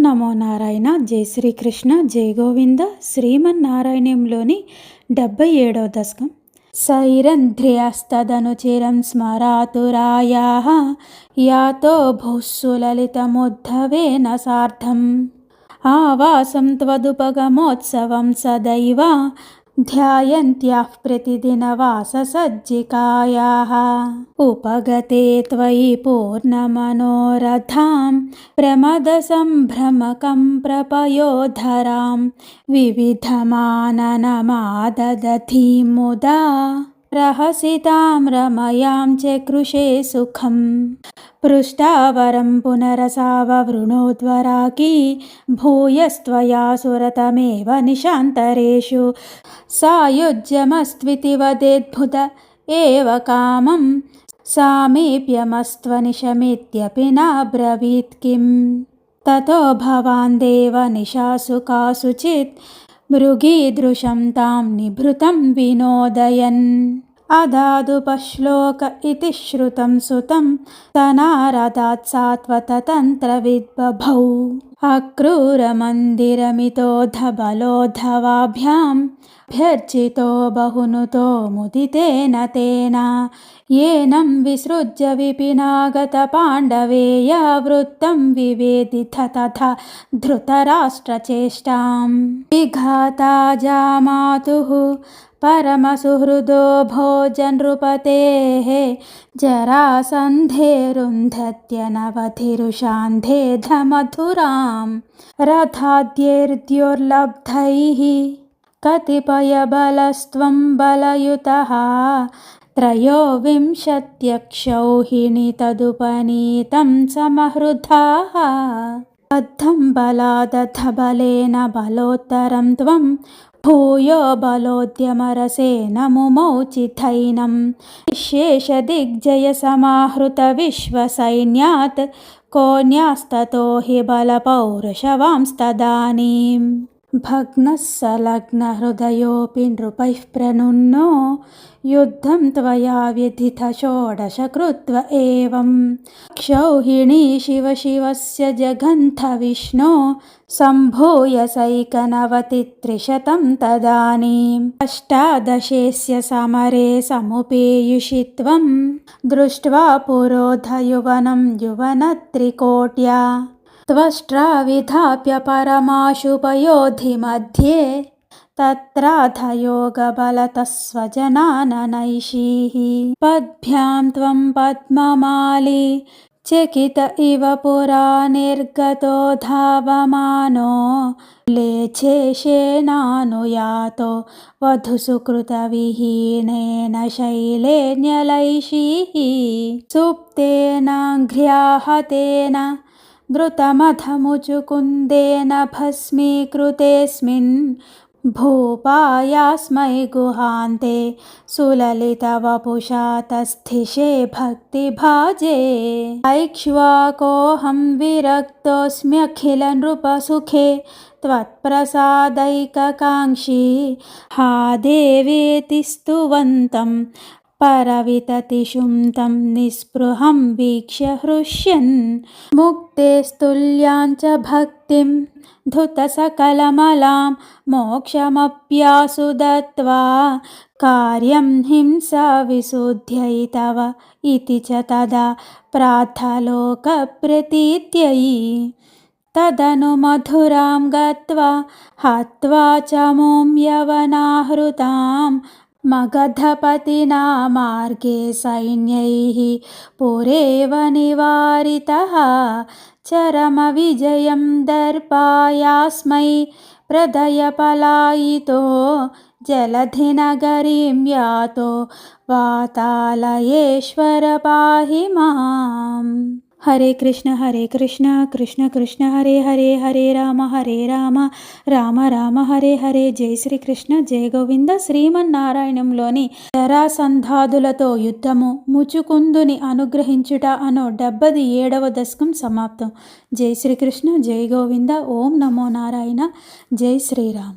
నమో నారాయణ. జై శ్రీకృష్ణ, జై గోవింద. శ్రీమన్నారాయణంలోని 77వ దశకం. సైరంధ్రియస్తదనుచిరం స్మరాతురాయాః యాతో భూస్సు లలితముద్ధవేన సార్ధం ఆవాసం త్వదుపగమోత్సవం సదైవ ధ్యాయంత్యాః प्रतिदिनवाससज्जिकायाः उपगते त्वयि पूर्णमनोरथां प्रमदसम्भ्रमकं प्रपयोधरां विविधमाननमाददधीं मुदा रहसितां रमयां च कृशे सुखम् पृष्टावरं पुनरसाववृणोद्वराकी भूयस्त्वया सुरतमेव निशान्तरेषु सायुज्यमस्त्विति वदेद्भुत एव कामं सामीप्यमस्त्वनिशमित्यपि नाब्रवीत् किम् ततो भवान् देवनिशासु कासुचित् मृगीदृशं तां निभृतं विनोदयन् अदादुपश्लोक इति श्रुतं सुतं तनारदात् सात्वततन्त्रविद्बभौ अक्रूरमन्दिरमितोऽधबलोऽधवाभ्यां भ्यर्चितो बहुनुतो मुदितेन तेन येनं विसृज्य विपिनागतपाण्डवेया वृत्तं विवेदिथ तथा धृतराष्ट्रचेष्टां विघाता जामातुः परमसुहृदो भोजनृपतेः जरासन्धे रुन्धत्यनवधिरुषान्धे धमधुरां रथाद्यैर्द्योर्लब्धैः कतिपयबलस्त्वं बलयुतः त्रयोविंशत्यक्षौहिणी तदुपनीतं समहृदाः बद्धं बलादथ बलेन बलोत्तरं त्वं भूयो बलोद्यमरसेन मुमौचिथैनं शेषदिग्जयसमाहृतविश्वसैन्यात् कोऽन्यास्ततो हि बलपौरुषवांस्तदानीम् भग्नः सलग्नहृदयोऽपि नृपैः प्रनुन्नो युद्धं त्वया विधिथ षोडश कृत्व एवं क्षौहिणी शिवशिवस्य जगन्थ विष्णो सम्भूय सैकनवतित्रिशतं तदानीम् अष्टादशेस्य समरे समुपेयुषि त्वं दृष्ट्वा पुरोधयुवनं युवनत्रिकोट्या त्वष्ट्राविधाप्य परमाशुपयोधिमध्ये तत्राधयोगबलतः स्वजनाननैषीः पद्भ्यां त्वं पद्ममाली चकित इव पुरा निर्गतो धावमानो लेच्छेशेनानुयातो वधुसुकृतविहीनेन शैलेन्यलैषीः सुप्तेनाङ्घ्र्याहतेन द्रुतमधमुचुकुन्देन भस्मीकृतेऽस्मिन् भूपायास्मै गुहान्ते सुललितवपुषा तस्थिषे भक्तिभाजे ऐक्ष्वाकोऽहं विरक्तोऽस्म्यखिलनृपसुखे त्वत्प्रसादैककाङ्क्षी हा देवेति स्तुवन्तं परविततिषुं तं निःस्पृहं वीक्ष्य हृष्यन् मुक्तेस्तुल्यां च भक्तिं धुतसकलमलां मोक्षमप्यासु दत्त्वा कार्यं हिंसा विशुद्ध्यै तव इति च तदा प्रार्थलोकप्रतीत्यै तदनु मधुरां गत्वा हत्वा च मों यवनाहृतां मगधपतिना मार्गे सैन्यैः पुरेव निवारितः चरमविजयं दर्पायास्मै प्रदय पलायितो जलधिनगरीं यातो वातालयेश्वर पाहि माम्. हरे कृष्ण कृष्ण कृष्ण हरे हरे हरे राम राम राम हरे हरे. జై శ్రీకృష్ణ, జై గోవింద. శ్రీమన్నారాయణంలోని జరాసంధాదులతో యుద్ధము, ముచుకుందుని అనుగ్రహించుట అను 77వ దశకం సమాప్తం. జై శ్రీకృష్ణ, జై గోవింద. ఓం నమో నారాయణ. జై శ్రీరామ్.